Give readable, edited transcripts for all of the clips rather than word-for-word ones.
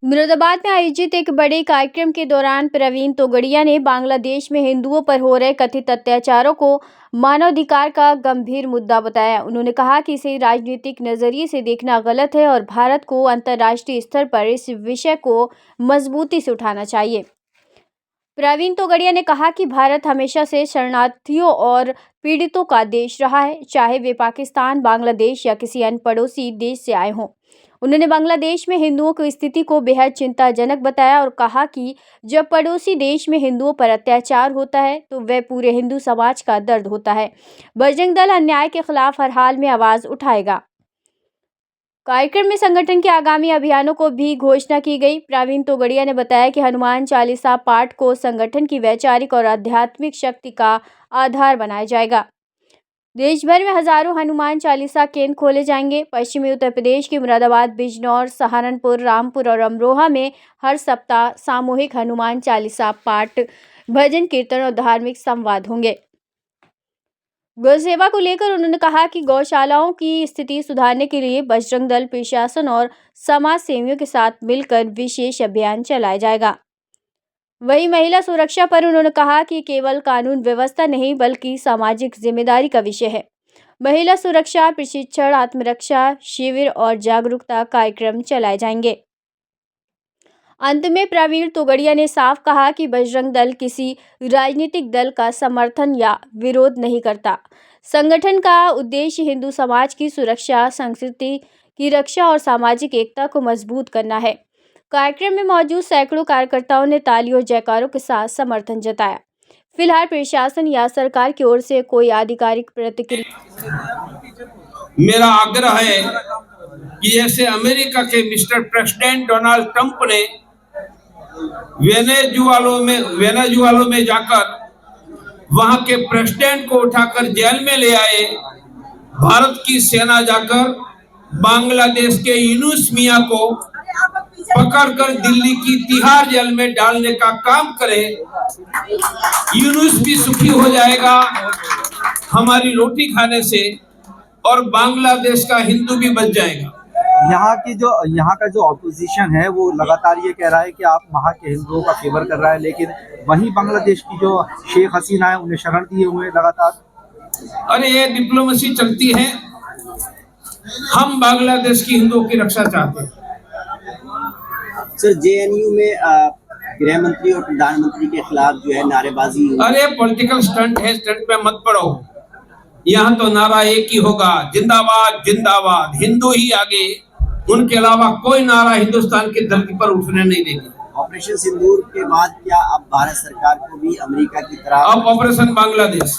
मुरादाबाद में आयोजित एक बड़े कार्यक्रम के दौरान प्रवीण तोगड़िया ने बांग्लादेश में हिंदुओं पर हो रहे कथित अत्याचारों को मानवाधिकार का गंभीर मुद्दा बताया। उन्होंने कहा कि इसे राजनीतिक नजरिए से देखना गलत है और भारत को अंतर्राष्ट्रीय स्तर पर इस विषय को मजबूती से उठाना चाहिए। प्रवीण तोगड़िया ने कहा कि भारत हमेशा से शरणार्थियों और पीड़ितों का देश रहा है, चाहे वे पाकिस्तान, बांग्लादेश या किसी अन्य पड़ोसी देश से आए हों। उन्होंने बांग्लादेश में हिंदुओं की स्थिति को बेहद चिंताजनक बताया और कहा कि जब पड़ोसी देश में हिंदुओं पर अत्याचार होता है तो वह पूरे हिंदू समाज का दर्द होता है। बजरंग दल अन्याय के खिलाफ हर हाल में आवाज उठाएगा। कार्यक्रम में संगठन के आगामी अभियानों को भी घोषणा की गई। प्रवीण तोगड़िया ने बताया कि हनुमान चालीसा पाठ को संगठन की वैचारिक और आध्यात्मिक शक्ति का आधार बनाया जाएगा। देश भर में हजारों हनुमान चालीसा केंद्र खोले जाएंगे। पश्चिमी उत्तर प्रदेश के मुरादाबाद, बिजनौर, सहारनपुर, रामपुर और अमरोहा में हर सप्ताह सामूहिक हनुमान चालीसा पाठ, भजन कीर्तन और धार्मिक संवाद होंगे। गौ सेवा को लेकर उन्होंने कहा कि गौशालाओं की स्थिति सुधारने के लिए बजरंग दल प्रशासन और समाज सेवियों के साथ मिलकर विशेष अभियान चलाया जाएगा। वहीं महिला सुरक्षा पर उन्होंने कहा कि केवल कानून व्यवस्था नहीं बल्कि सामाजिक जिम्मेदारी का विषय है। महिला सुरक्षा प्रशिक्षण, आत्मरक्षा शिविर और जागरूकता कार्यक्रम चलाए जाएंगे। अंत में प्रवीण तोगड़िया ने साफ कहा कि बजरंग दल किसी राजनीतिक दल का समर्थन या विरोध नहीं करता। संगठन का उद्देश्य हिंदू समाज की सुरक्षा, संस्कृति की रक्षा और सामाजिक एकता को मजबूत करना है। कार्यक्रम में मौजूद सैकड़ों कार्यकर्ताओं ने तालियों और जयकारों के साथ समर्थन जताया। फिलहाल प्रशासन या सरकार की ओर से कोई आधिकारिक प्रतिक्रिया। मेरा आग्रह है कि जैसे अमेरिका के मिस्टर प्रेसिडेंट डोनाल्ड ट्रंप ने वेनेजुएला में जाकर वहां के प्रेसिडेंट को उठाकर जेल में ले आए, भारत की सेना जाकर बांग्लादेश के यूनुस मियां को पकड़कर दिल्ली की तिहाड़ जेल में डालने का काम करे। यूनुस भी सुखी हो जाएगा हमारी रोटी खाने से और बांग्लादेश का हिंदू भी बच जाएगा। यहाँ का जो ऑपोजिशन है वो लगातार ये कह रहा है कि आप वहाँ के हिंदुओं का फेवर कर रहा है, लेकिन वहीं बांग्लादेश की जो शेख हसीना है उन्हें शरण दिए हुए लगातार। अरे ये डिप्लोमेसी चलती है, हम बांग्लादेश की हिंदुओं की रक्षा चाहते हैं। सर, जेएनयू में गृह मंत्री और प्रधानमंत्री के खिलाफ जो है नारेबाजी। अरे पॉलिटिकल स्टंट है, स्टंट पे मत पड़ो। यहाँ तो नारा एक ही होगा, जिंदाबाद जिंदाबाद, हिंदू ही आगे, उनके अलावा कोई नारा हिंदुस्तान की धरती पर उठने नहीं देगी। ऑपरेशन सिंदूर के बाद क्या अब भारत सरकार को भी अमेरिका की तरह अब ऑपरेशन बांग्लादेश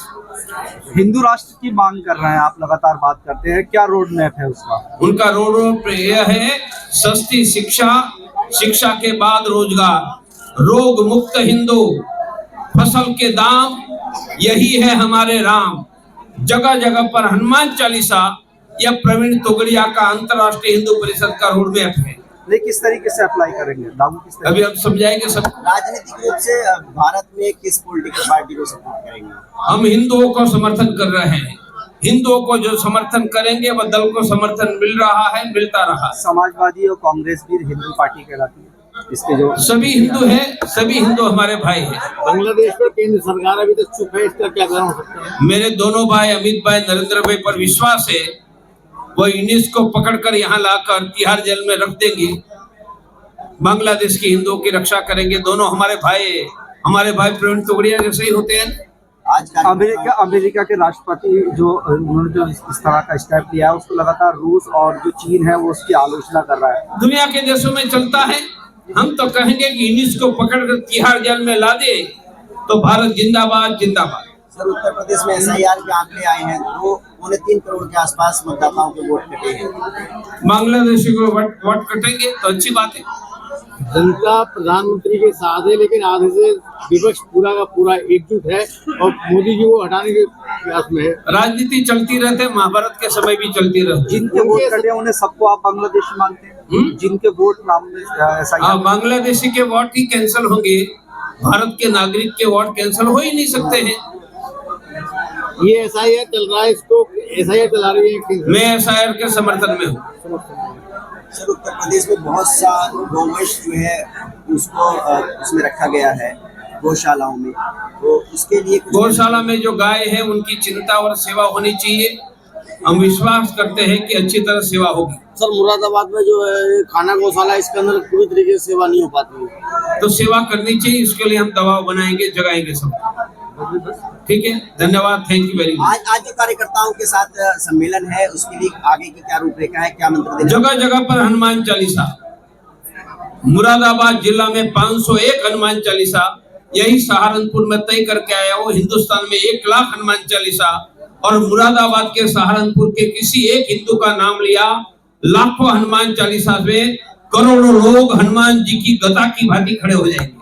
हिंदू राष्ट्र की मांग कर रहे हैं, आप लगातार बात करते हैं, क्या रोड मैप है उसका? उनका रोड मैप यह है, सस्ती शिक्षा, शिक्षा के बाद रोजगार, रोग मुक्त हिंदू, फसल के दाम, यही है हमारे राम। जगह जगह पर हनुमान चालीसा या प्रवीण तोगड़िया का अंतर्राष्ट्रीय हिंदू परिषद का रोड मैप है। नहीं, किस तरीके से अप्लाई करेंगे, लागू किस तरीके? अभी हम समझाएंगे सब। राजनीतिक रूप से भारत में किस पॉलिटिकल पार्टी को सपोर्ट करेंगे? हम हिंदुओं को समर्थन कर रहे हैं। हिंदुओं को जो समर्थन करेंगे वह दल को समर्थन मिल रहा है, मिलता रहा। समाजवादी और कांग्रेस भी हिंदू पार्टी कहलाती है, इसके जो सभी हिंदू है, सभी हिंदू हमारे भाई हैं। बांग्लादेश में केंद्र सरकार अभी तक चुप है, इसका क्या कारण हो सकता है? मेरे दोनों भाई अमित भाई, नरेंद्र भाई पर विश्वास है, वो यूनुस को पकड़कर यहाँ लाकर तिहाड़ जेल में रख देंगे, बांग्लादेश के हिंदुओं की रक्षा करेंगे। दोनों हमारे भाई प्रवीण तोगड़िया जैसे ही होते हैं। आज अमेरिका के राष्ट्रपति जो उन्होंने जो इस तरह का स्टेप लिया है, उसको लगातार रूस और जो चीन है वो उसकी आलोचना कर रहा है। दुनिया के देशों में चलता है। हम तो कहेंगे कि यूनुस को पकड़कर तिहाड़ जेल में ला दे तो भारत जिंदाबाद जिंदाबाद। सर, उत्तर प्रदेश में एसआईआर के आंकड़े आए हैं तो 3.25 करोड़ के आसपास मतदाताओं के वोट कटे हैं। बांग्लादेशी को वोट कटेंगे तो अच्छी बात है। जनता प्रधानमंत्री के साथ है, लेकिन आधे से विपक्ष पूरा का पूरा एकजुट है और मोदी जी को हटाने के प्रयास में है। राजनीति चलती रहते, महाभारत के समय भी चलती रहती। जिनके वोट कटे उन्हें सबको आप बांग्लादेशी मानते हैं? जिनके वोट बांग्लादेशी के वोट ही कैंसिल होंगे, भारत के नागरिक के वोट कैंसिल हो ही नहीं सकते हैं। ये एसआईआर चल रहा है, इसको SIR चला रही है कि मैं SIR के समर्थन में हूँ। सर उत्तर प्रदेश में बहुत सा गौवंश जो है उसको उसमें रखा गया है गौशालाओं में, तो उसके लिए गौशाला में जो गाय है उनकी चिंता और सेवा होनी चाहिए। हम विश्वास करते हैं कि अच्छी तरह सेवा होगी। सर मुरादाबाद में जो है खाना गौशाला इसके अंदर पूरी तरीके से सेवा नहीं हो पाती है, तो सेवा करनी चाहिए, इसके लिए हम दबाव बनाएंगे, जगाएंगे सब। ठीक है, धन्यवाद, थैंक यू वेरी मच। आज जो कार्यकर्ताओं के साथ सम्मेलन है उसके लिए आगे की क्या रूपरेखा है, क्या मंत्र देना? जगह जगह पर हनुमान चालीसा, मुरादाबाद जिला में 501 हनुमान चालीसा, यही सहारनपुर में तय करके आया वो हिंदुस्तान में 1 लाख हनुमान चालीसा, और मुरादाबाद के सहारनपुर के किसी एक हिंदू का नाम लिया, लाखों हनुमान चालीसा में करोड़ों लोग हनुमान जी की गदा की भांति खड़े हो जाएंगे।